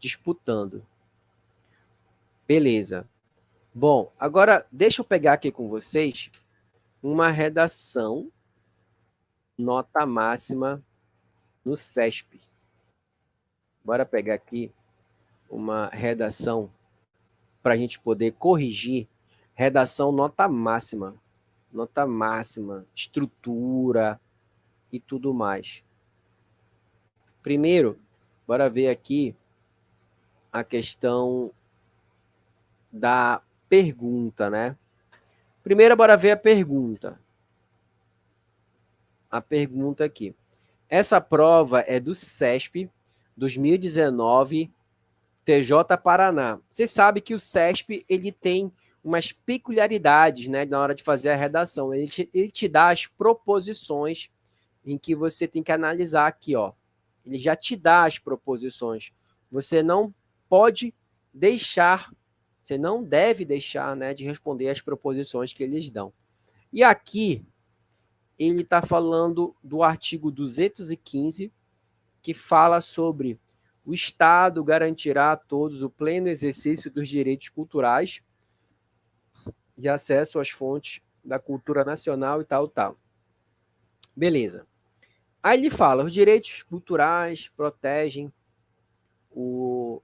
disputando. Beleza. Bom, agora deixa eu pegar aqui com vocês uma redação nota máxima no CESP. Bora pegar aqui uma redação para a gente poder corrigir. Redação nota máxima, estrutura e tudo mais. Primeiro, bora ver aqui a questão da pergunta, né? Primeiro, bora ver a pergunta. A pergunta aqui. Essa prova é do CESP 2019, TJ Paraná. Você sabe que o CESP ele tem umas peculiaridades, né, na hora de fazer a redação. Ele te dá as proposições em que você tem que analisar aqui, ó. Ele já te dá as proposições. Você não pode deixar, você não deve deixar, né, de responder as proposições que eles dão. E aqui ele está falando do artigo 215, que fala sobre o Estado garantirá a todos o pleno exercício dos direitos culturais e acesso às fontes da cultura nacional e tal, tal. Beleza. Aí ele fala, os direitos culturais protegem o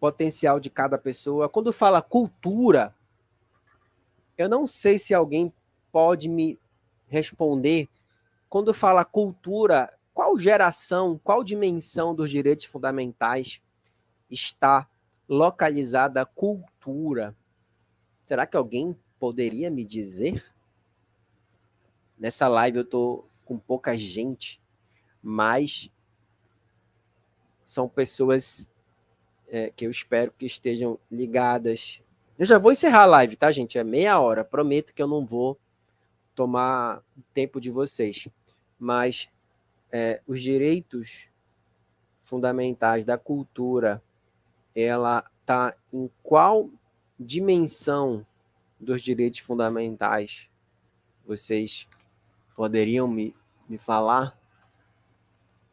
potencial de cada pessoa. Quando fala cultura, eu não sei se alguém pode me responder. Quando fala cultura, qual geração, qual dimensão dos direitos fundamentais está localizada a cultura? Será que alguém poderia me dizer? Nessa live eu estou com pouca gente, mas são pessoas que eu espero que estejam ligadas. Eu já vou encerrar a live, tá, gente? É meia hora. Prometo que eu não vou tomar tempo de vocês. Mas os direitos fundamentais da cultura, ela está em qual dimensão dos direitos fundamentais? Vocês poderiam me falar?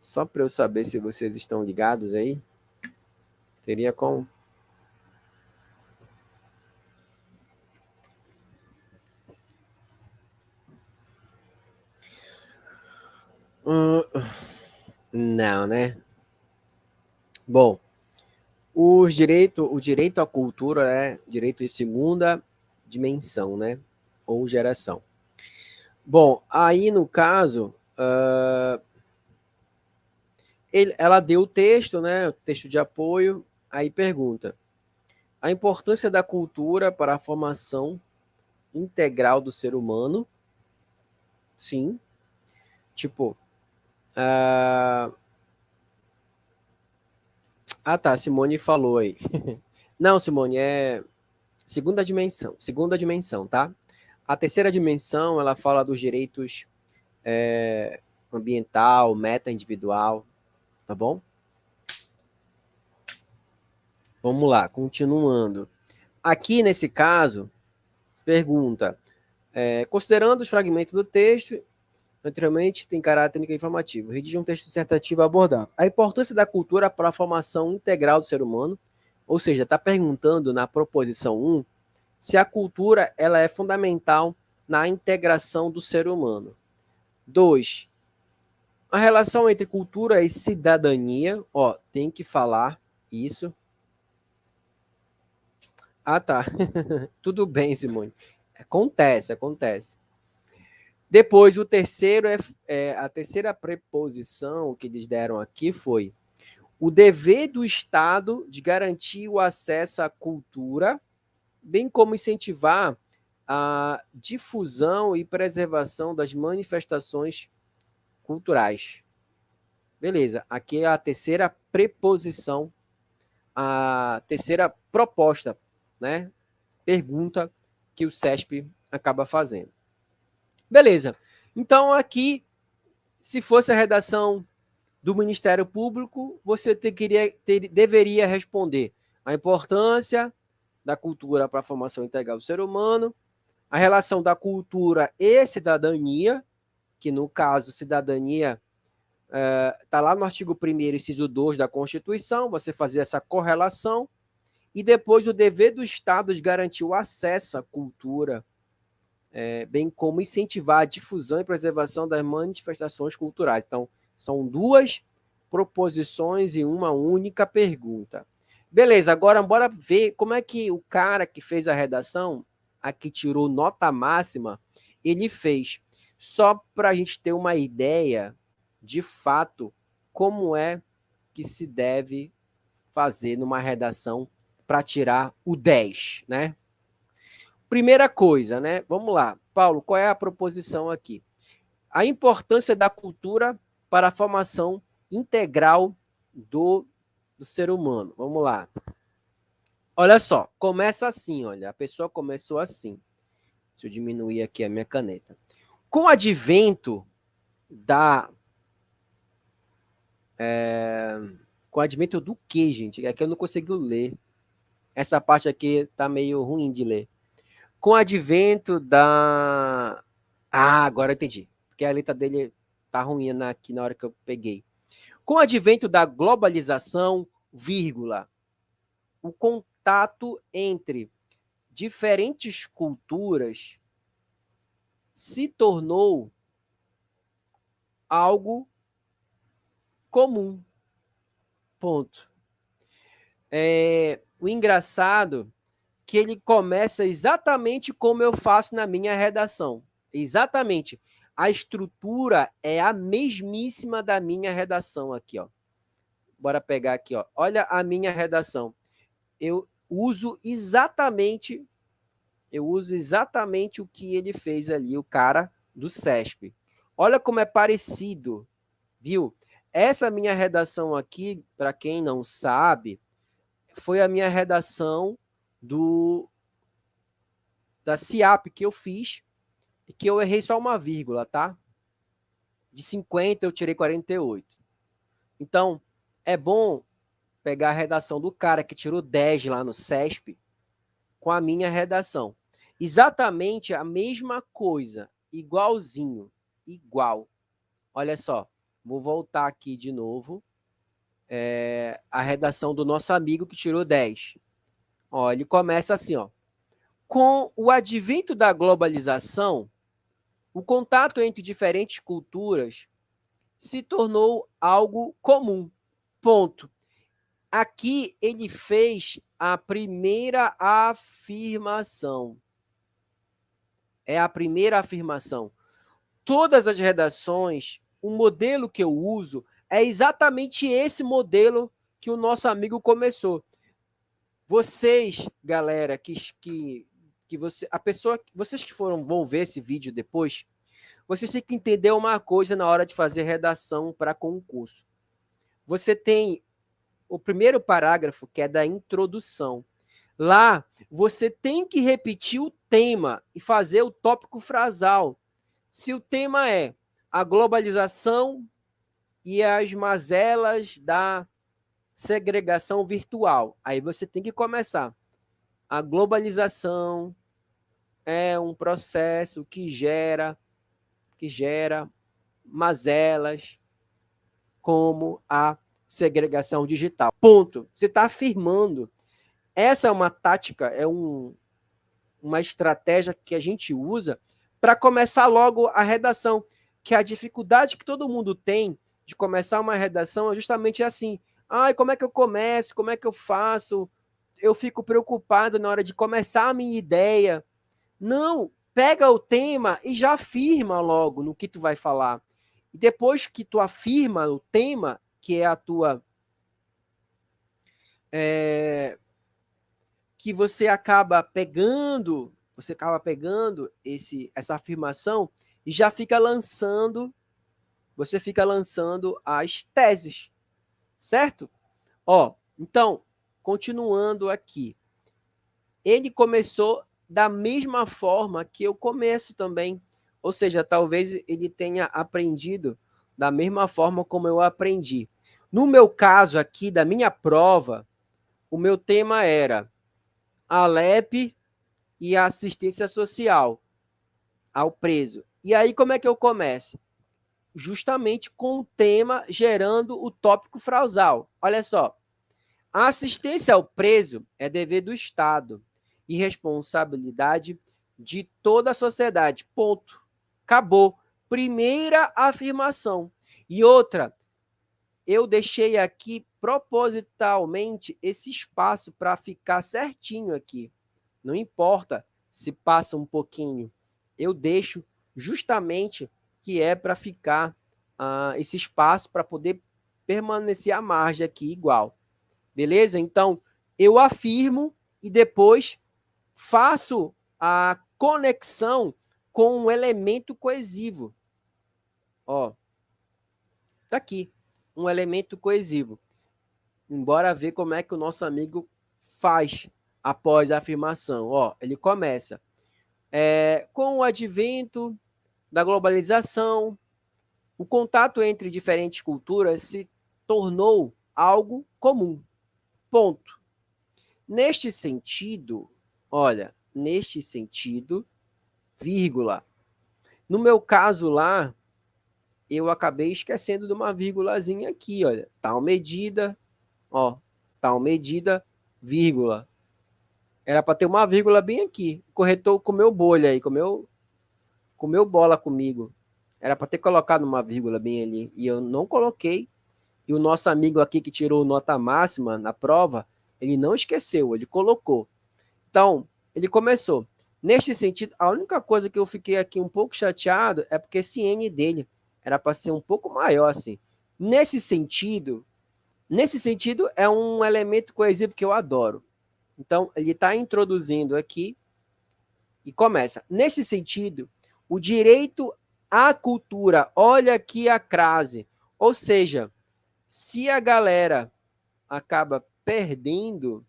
Só para eu saber se vocês estão ligados aí. Seria como? Não, né? Bom, o direito à cultura é direito de segunda dimensão, né? Ou geração. Bom, aí no caso, ela deu o texto, né? O texto de apoio, aí pergunta: a importância da cultura para a formação integral do ser humano? Sim. Tipo, tá, Simone falou aí. Não, Simone, é segunda dimensão, tá? A terceira dimensão, ela fala dos direitos ambiental, meta-individual, tá bom? Vamos lá, continuando. Aqui, nesse caso, pergunta, considerando os fragmentos do texto, anteriormente tem caráter informativo, redige um texto dissertativo a abordar a importância da cultura para a formação integral do ser humano, ou seja, está perguntando na proposição 1 se a cultura ela é fundamental na integração do ser humano. 2, a relação entre cultura e cidadania, ó, tem que falar isso. Ah, tá. Tudo bem, Simone. Acontece. Depois, o terceiro a terceira preposição que eles deram aqui foi o dever do Estado de garantir o acesso à cultura, bem como incentivar a difusão e preservação das manifestações culturais. Beleza, aqui é a terceira preposição, a terceira proposta, né? Pergunta que o CESP acaba fazendo. Beleza, então aqui, se fosse a redação do Ministério Público, você deveria responder a importância da cultura para a formação integral do ser humano, a relação da cultura e cidadania, que no caso, cidadania Está lá no artigo 1º, inciso 2 da Constituição, você fazer essa correlação, e depois o dever do Estado de garantir o acesso à cultura, bem como incentivar a difusão e preservação das manifestações culturais. Então, são duas proposições e uma única pergunta. Beleza, agora bora ver como é que o cara que fez a redação, a que tirou nota máxima, ele fez. Só para a gente ter uma ideia, de fato, como é que se deve fazer numa redação para tirar o 10, né? Primeira coisa, né? Vamos lá. Paulo, qual é a proposição aqui? A importância da cultura para a formação integral do ser humano. Vamos lá. Olha só, começa assim, olha. A pessoa começou assim. Deixa eu diminuir aqui a minha caneta. Com o advento da... Com o advento do quê, gente? É que eu não consigo ler. Essa parte aqui tá meio ruim de ler. Com o advento da... Ah, agora eu entendi. Porque a letra dele tá ruim aqui na hora que eu peguei. Com o advento da globalização, vírgula, o contato entre diferentes culturas se tornou algo comum. Ponto. O engraçado é que ele começa exatamente como eu faço na minha redação. Exatamente. A estrutura é a mesmíssima da minha redação aqui, ó. Bora pegar aqui, ó. Olha a minha redação. Eu uso exatamente o que ele fez ali, o cara do CESP. Olha como é parecido, viu? Essa minha redação aqui, para quem não sabe, foi a minha redação da CIAP que eu fiz, e que eu errei só uma vírgula, tá? De 50 eu tirei 48. Então, é bom pegar a redação do cara que tirou 10 lá no CESP com a minha redação. Exatamente a mesma coisa, igualzinho, igual. Olha só, vou voltar aqui de novo. A redação do nosso amigo que tirou 10. Ó, ele começa assim, ó. Com o advento da globalização, o contato entre diferentes culturas se tornou algo comum. Ponto. Aqui ele fez a primeira afirmação. É a primeira afirmação. Todas as redações, o modelo que eu uso é exatamente esse modelo que o nosso amigo começou. Vocês, galera, vocês que vão ver esse vídeo depois, vocês têm que entender uma coisa na hora de fazer redação para concurso. Você tem o primeiro parágrafo, que é da introdução. Lá, você tem que repetir o tema e fazer o tópico frasal. Se o tema é a globalização e as mazelas da segregação virtual, aí você tem que começar. A globalização é um processo que gera mazelas como a segregação digital. Ponto. Você está afirmando. Essa é uma tática, uma estratégia que a gente usa para começar logo a redação, que a dificuldade que todo mundo tem de começar uma redação é justamente assim. Como é que eu começo? Como é que eu faço? Eu fico preocupado na hora de começar a minha ideia. Não, pega o tema e já afirma logo no que tu vai falar. E depois que tu afirma o tema, que é a tua... que você acaba pegando essa afirmação e já fica lançando, você fica lançando as teses, certo? Então, continuando aqui. Ele começou da mesma forma que eu começo também. Ou seja, talvez ele tenha aprendido da mesma forma como eu aprendi. No meu caso aqui, da minha prova, o meu tema era a Alep e a assistência social ao preso. E aí, como é que eu começo? justamente com o tema gerando o tópico frasal. Olha só. A assistência ao preso é dever do Estado e responsabilidade de toda a sociedade. Ponto. Acabou. Primeira afirmação. E outra, eu deixei aqui propositalmente esse espaço para ficar certinho aqui. Não importa se passa um pouquinho. Eu deixo justamente que é para ficar esse espaço para poder permanecer a margem aqui igual. Beleza? Então, eu afirmo e depois faço a conexão com um elemento coesivo. Ó, tá aqui, um elemento coesivo. Embora ver como é que o nosso amigo faz após a afirmação. Ó, ele começa com o advento da globalização, o contato entre diferentes culturas se tornou algo comum. Ponto. Neste sentido, olha, neste sentido, vírgula. No meu caso lá, eu acabei esquecendo de uma vírgulazinha aqui, olha. Tal medida, ó, tal medida, vírgula. Era para ter uma vírgula bem aqui. O corretor comeu bolha aí, comeu bola comigo. Era para ter colocado uma vírgula bem ali. E eu não coloquei. E o nosso amigo aqui que tirou nota máxima na prova, ele não esqueceu, ele colocou. Então, ele começou. Neste sentido, a única coisa que eu fiquei aqui um pouco chateado é porque esse N dele era para ser um pouco maior, assim. Nesse sentido é um elemento coesivo que eu adoro. Então, ele está introduzindo aqui e começa. Nesse sentido, o direito à cultura, olha aqui a crase. Ou seja, se a galera acaba perdendo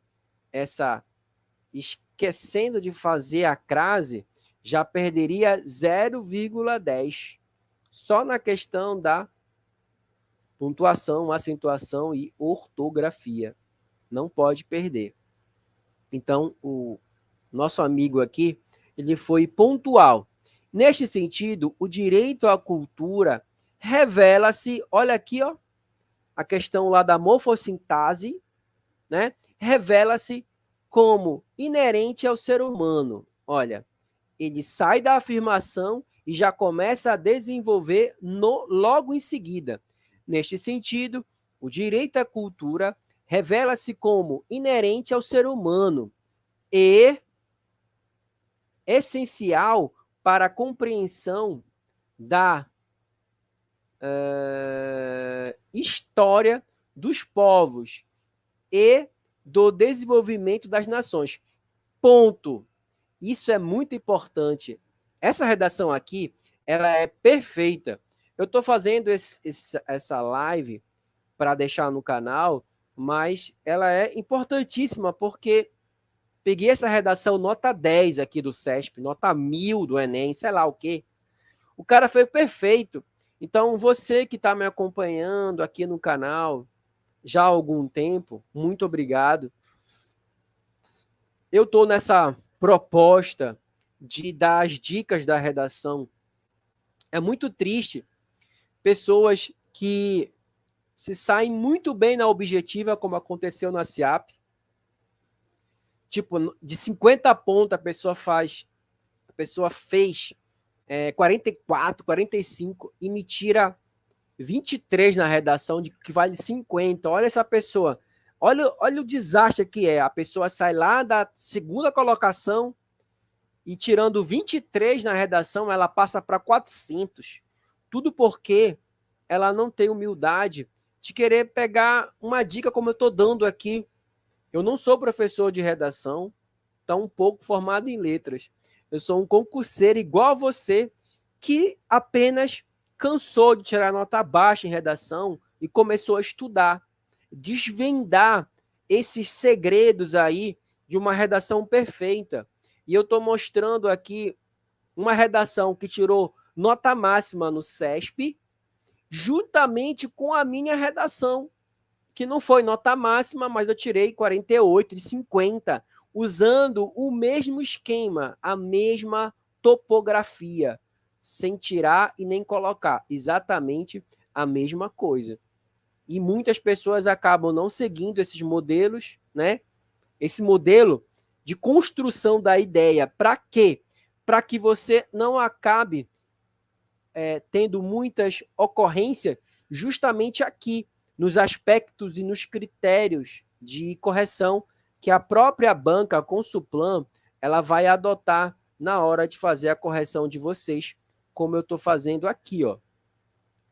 esquecendo de fazer a crase, já perderia 0,10 só na questão da pontuação, acentuação e ortografia. Não pode perder. Então, o nosso amigo aqui, ele foi pontual. Neste sentido, o direito à cultura revela-se, olha aqui, ó, a questão lá da morfossintase, né? Revela-se como inerente ao ser humano. Olha, ele sai da afirmação e já começa a desenvolver logo em seguida. Neste sentido, o direito à cultura revela-se como inerente ao ser humano e essencial para a compreensão da história dos povos e do desenvolvimento das nações. Ponto. Isso é muito importante. Essa redação aqui, ela é perfeita. Eu estou fazendo essa live para deixar no canal, mas ela é importantíssima porque peguei essa redação nota 10 aqui do CESP, nota 1000 do Enem, sei lá o quê. O cara foi perfeito. Então, você que está me acompanhando aqui no canal já há algum tempo, muito obrigado. Eu estou nessa proposta de dar as dicas da redação. É muito triste pessoas que se saem muito bem na objetiva, como aconteceu na SIAP. Tipo, de 50 pontos a pessoa fez 44, 45 e me tira 23 na redação, de que vale 50. Olha essa pessoa. Olha o desastre que é. A pessoa sai lá da segunda colocação e tirando 23 na redação, ela passa para 400. Tudo porque ela não tem humildade de querer pegar uma dica como eu estou dando aqui. Eu não sou professor de redação, tão pouco formado em letras. Eu sou um concurseiro igual a você, que apenas cansou de tirar nota baixa em redação e começou a estudar, desvendar esses segredos aí de uma redação perfeita. E eu estou mostrando aqui uma redação que tirou nota máxima no CESP, juntamente com a minha redação, que não foi nota máxima, mas eu tirei 48 de 50, usando o mesmo esquema, a mesma topografia. sem tirar e nem colocar. Exatamente a mesma coisa. E muitas pessoas acabam não seguindo esses modelos, né? Esse modelo de construção da ideia. Para quê? Para que você não acabe tendo muitas ocorrências justamente aqui, nos aspectos e nos critérios de correção que a própria banca, a Consulplan, ela vai adotar na hora de fazer a correção de vocês, como eu estou fazendo aqui, ó.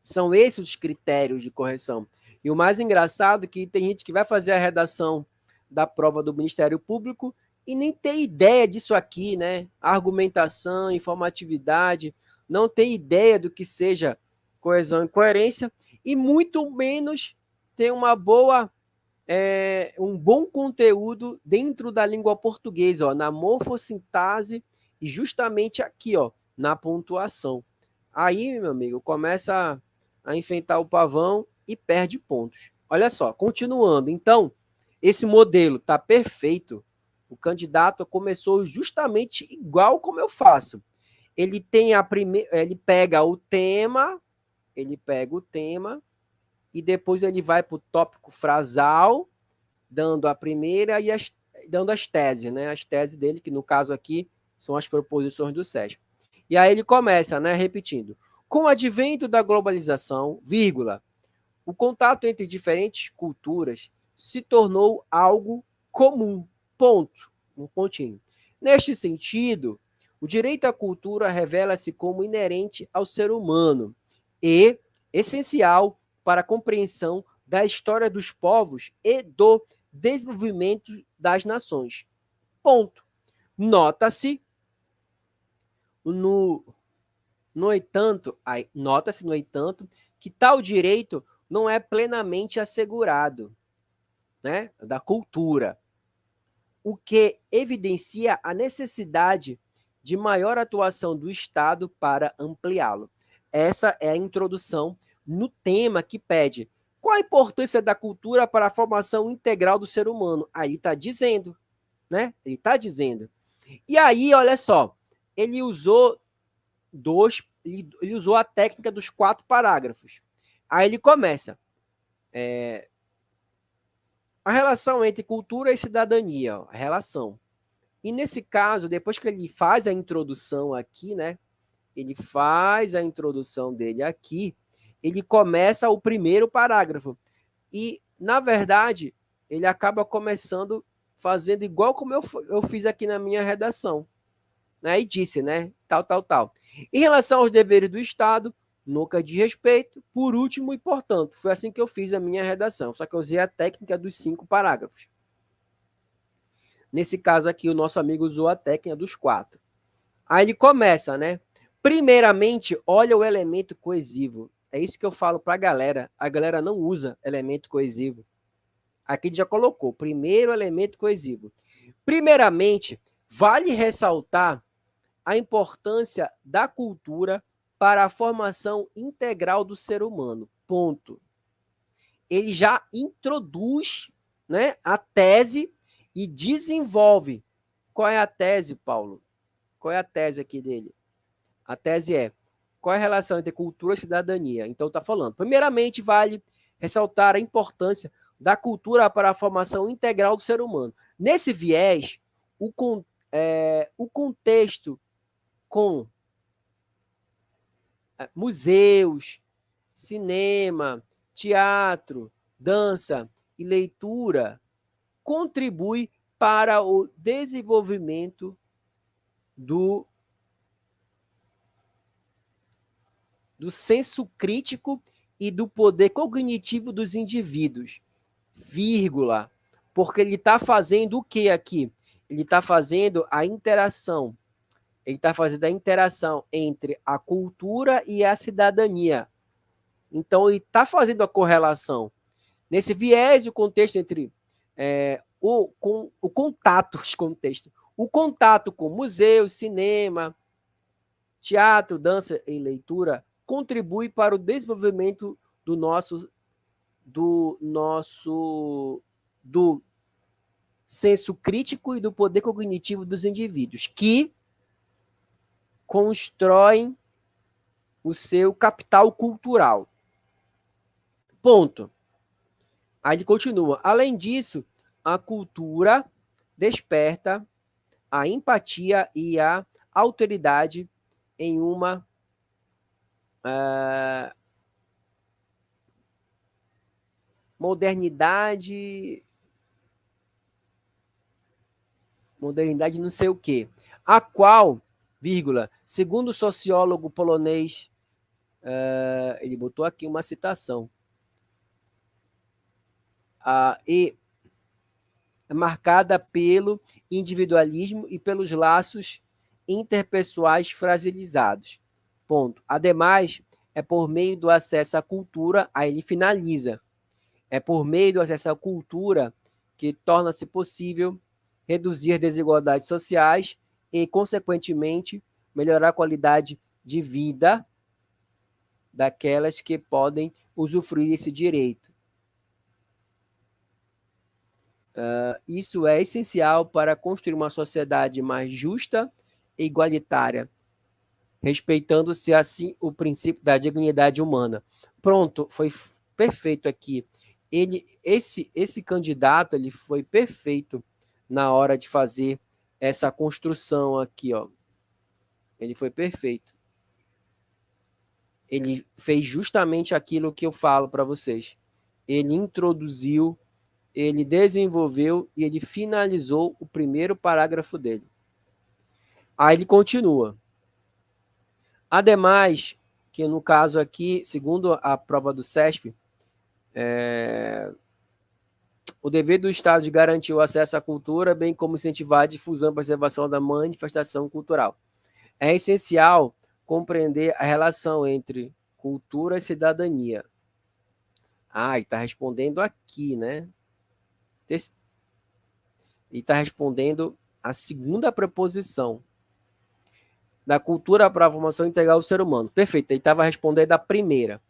São esses os critérios de correção. E o mais engraçado é que tem gente que vai fazer a redação da prova do Ministério Público e nem tem ideia disso aqui, né? Argumentação, informatividade, não tem ideia do que seja coesão e coerência, e muito menos tem um bom conteúdo dentro da língua portuguesa, ó, na morfossintase e justamente aqui, ó, na pontuação. Aí, meu amigo, começa a enfrentar o pavão e perde pontos. Olha só, continuando. Então, esse modelo está perfeito. O candidato começou justamente igual como eu faço. Ele tem ele pega o tema e depois ele vai para o tópico frasal, dando a primeira e dando as teses, né? As teses dele, que no caso aqui são as proposições do SESP. E aí ele começa, né, repetindo. Com o advento da globalização, vírgula, o contato entre diferentes culturas se tornou algo comum. Ponto. Um pontinho. Neste sentido, o direito à cultura revela-se como inerente ao ser humano e essencial para a compreensão da história dos povos e do desenvolvimento das nações. Ponto. Nota-se no entanto, que tal direito não é plenamente assegurado, né, da cultura, o que evidencia a necessidade de maior atuação do Estado para ampliá-lo. Essa é a introdução no tema que pede qual a importância da cultura para a formação integral do ser humano. Aí está dizendo, né? Ele está dizendo. E aí, olha só, ele usou a técnica dos 4 parágrafos. Aí ele começa. A relação entre cultura e cidadania, ó, a relação. E nesse caso, depois que ele faz a introdução aqui, né? Ele faz a introdução dele aqui, ele começa o primeiro parágrafo. E, na verdade, ele acaba começando fazendo igual como eu fiz aqui na minha redação. Né? E disse, né? Tal. Em relação aos deveres do Estado, nunca de respeito. Por último e portanto, foi assim que eu fiz a minha redação. Só que eu usei a técnica dos 5 parágrafos. Nesse caso aqui, o nosso amigo usou a técnica dos 4. Aí ele começa, né? Primeiramente, olha o elemento coesivo. É isso que eu falo para a galera. A galera não usa elemento coesivo. Aqui ele já colocou. Primeiro elemento coesivo. Primeiramente, vale ressaltar a importância da cultura para a formação integral do ser humano. Ponto. Ele já introduz, né, a tese e desenvolve. Qual é a tese, Paulo? Qual é a tese aqui dele? A tese é: qual é a relação entre cultura e cidadania? Então está falando. Primeiramente, vale ressaltar a importância da cultura para a formação integral do ser humano. Nesse viés, o contexto com museus, cinema, teatro, dança e leitura contribui para o desenvolvimento do senso crítico e do poder cognitivo dos indivíduos, vírgula, porque ele está fazendo o que aqui? Ele está fazendo a interação. Ele está fazendo a interação entre a cultura e a cidadania. Então, ele está fazendo a correlação. Nesse viés, o contexto entre o contato com museus, cinema, teatro, dança e leitura contribui para o desenvolvimento do senso crítico e do poder cognitivo dos indivíduos, que constroem o seu capital cultural. Ponto. Aí ele continua. Além disso, a cultura desperta a empatia e a alteridade em uma modernidade não sei o quê, a qual, vírgula, segundo o sociólogo polonês, ele botou aqui uma citação, e é marcada pelo individualismo e pelos laços interpessoais fragilizados. Ponto. Ademais, é por meio do acesso à cultura, aí ele finaliza, é por meio do acesso à cultura que torna-se possível reduzir desigualdades sociais e, consequentemente, melhorar a qualidade de vida daquelas que podem usufruir desse direito. Isso é essencial para construir uma sociedade mais justa e igualitária, respeitando-se assim o princípio da dignidade humana. Pronto, foi perfeito aqui. Esse candidato ele foi perfeito na hora de fazer essa construção aqui, ó. Ele foi perfeito. Ele fez justamente aquilo que eu falo para vocês. Ele introduziu, ele desenvolveu e ele finalizou o primeiro parágrafo dele. Aí ele continua. Ademais, que no caso aqui, segundo a prova do CESP, o dever do Estado de garantir o acesso à cultura, bem como incentivar a difusão e preservação da manifestação cultural. É essencial compreender a relação entre cultura e cidadania. E está respondendo aqui, né? E está respondendo a segunda preposição. Da cultura para a formação integral do ser humano. Perfeito, ele estava respondendo a primeira.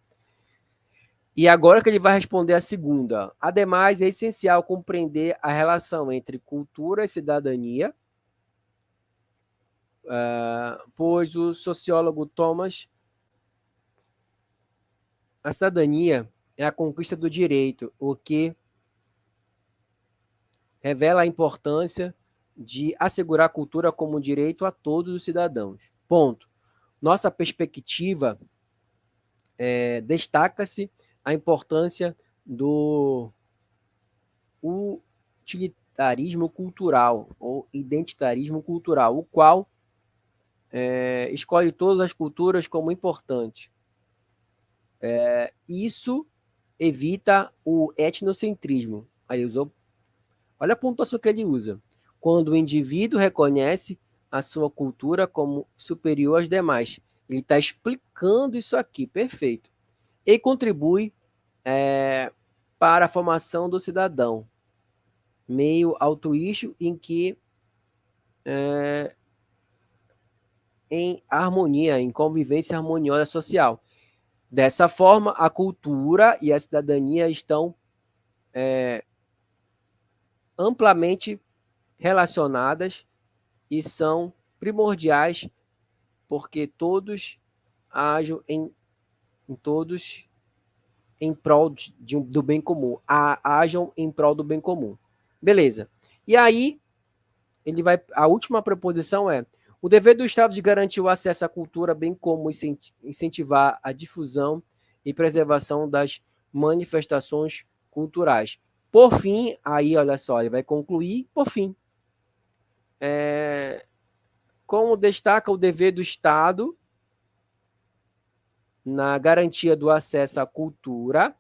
E agora que ele vai responder a segunda. Ademais, é essencial compreender a relação entre cultura e cidadania, pois o sociólogo Thomas, a cidadania é a conquista do direito, o que revela a importância de assegurar a cultura como direito a todos os cidadãos. Ponto. Nossa perspectiva destaca-se a importância do utilitarismo cultural ou identitarismo cultural, o qual escolhe todas as culturas como importante. Isso evita o etnocentrismo. Aí usou. Olha a pontuação que ele usa. Quando o indivíduo reconhece a sua cultura como superior às demais. Ele está explicando isso aqui, perfeito. E contribui para a formação do cidadão, meio altruístico em que em harmonia, em convivência harmoniosa social. Dessa forma, a cultura e a cidadania estão amplamente relacionadas e são primordiais porque todos ajam em todos em prol do bem comum, ajam em prol do bem comum. Beleza. E aí, a última preposição é: o dever do Estado de garantir o acesso à cultura, bem como incentivar a difusão e preservação das manifestações culturais. Por fim, aí, olha só, ele vai concluir, por fim, como destaca o dever do Estado na garantia do acesso à cultura,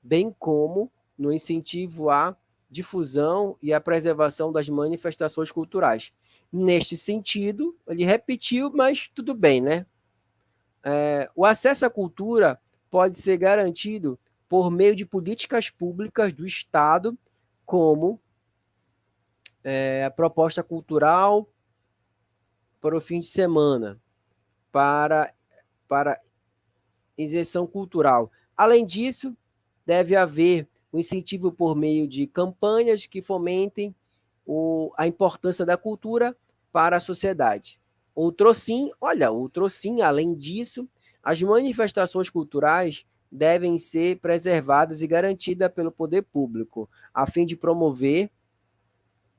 bem como no incentivo à difusão e à preservação das manifestações culturais. Neste sentido, ele repetiu, mas tudo bem, né? O acesso à cultura pode ser garantido por meio de políticas públicas do Estado, como a proposta cultural para o fim de semana, para isenção cultural. Além disso, deve haver um incentivo por meio de campanhas que fomentem a importância da cultura para a sociedade. Outro sim, além disso, As manifestações culturais devem ser preservadas e garantidas pelo poder público, a fim de promover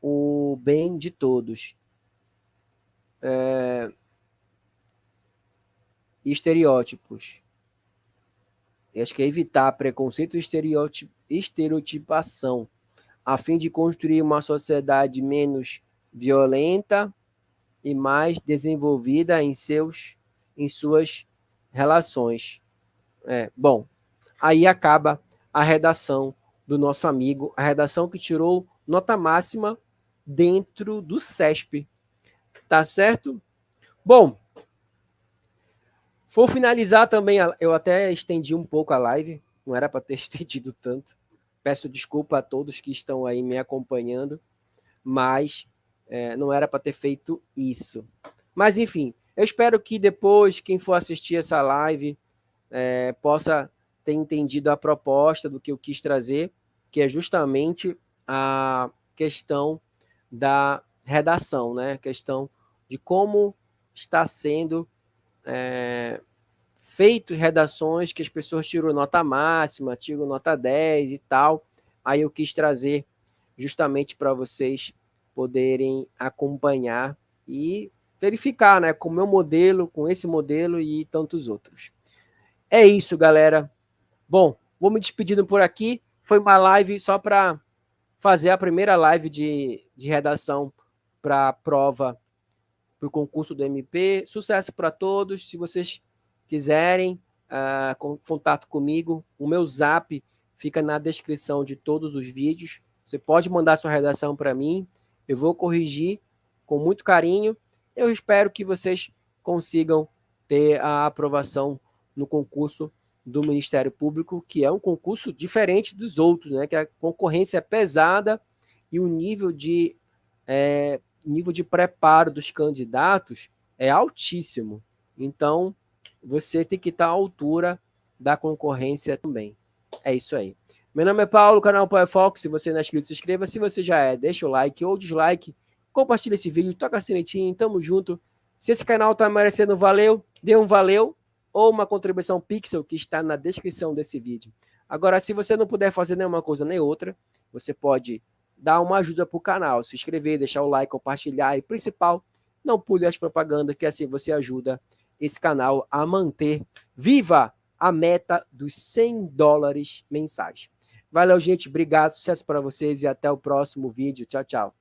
o bem de todos. Estereótipos. Eu acho que é evitar preconceito e estereotipação, a fim de construir uma sociedade menos violenta e mais desenvolvida em suas relações. Bom, aí acaba a redação do nosso amigo, a redação que tirou nota máxima dentro do CESP. Tá certo? Bom, vou finalizar também, eu até estendi um pouco a live, não era para ter estendido tanto. Peço desculpa a todos que estão aí me acompanhando, mas não era para ter feito isso. Mas, enfim, eu espero que depois, quem for assistir essa live, possa ter entendido a proposta do que eu quis trazer, que é justamente a questão da redação, né? A questão de como está sendo feito redações que as pessoas tiram nota máxima, tiram nota 10 e tal. Aí eu quis trazer justamente para vocês poderem acompanhar e verificar, né, com o meu modelo, com esse modelo e tantos outros. É isso, galera. Bom, vou me despedindo por aqui. Foi uma live só para fazer a primeira live de redação para a prova, para o concurso do MP. Sucesso para todos. Se vocês quiserem contato comigo, o meu zap fica na descrição de todos os vídeos. Você pode mandar sua redação para mim. Eu vou corrigir com muito carinho. Eu espero que vocês consigam ter a aprovação no concurso do Ministério Público, que é um concurso diferente dos outros, né? Que a concorrência é pesada e o nível de preparo dos candidatos é altíssimo. Então, você tem que estar à altura da concorrência também. É isso aí. Meu nome é Paulo, canal Power Fox. Se você não é inscrito, se inscreva. Se você já é, deixa o like ou dislike. Compartilha esse vídeo, toca a sinetinha, tamo junto. Se esse canal tá merecendo valeu, dê um valeu ou uma contribuição Pixel que está na descrição desse vídeo. Agora, se você não puder fazer nenhuma coisa nem outra, você pode dar uma ajuda para o canal, se inscrever, deixar o like, compartilhar e, principal, não pule as propagandas, que assim você ajuda esse canal a manter viva a meta dos $100 mensais. Valeu, gente. Obrigado. Sucesso para vocês e até o próximo vídeo. Tchau, tchau.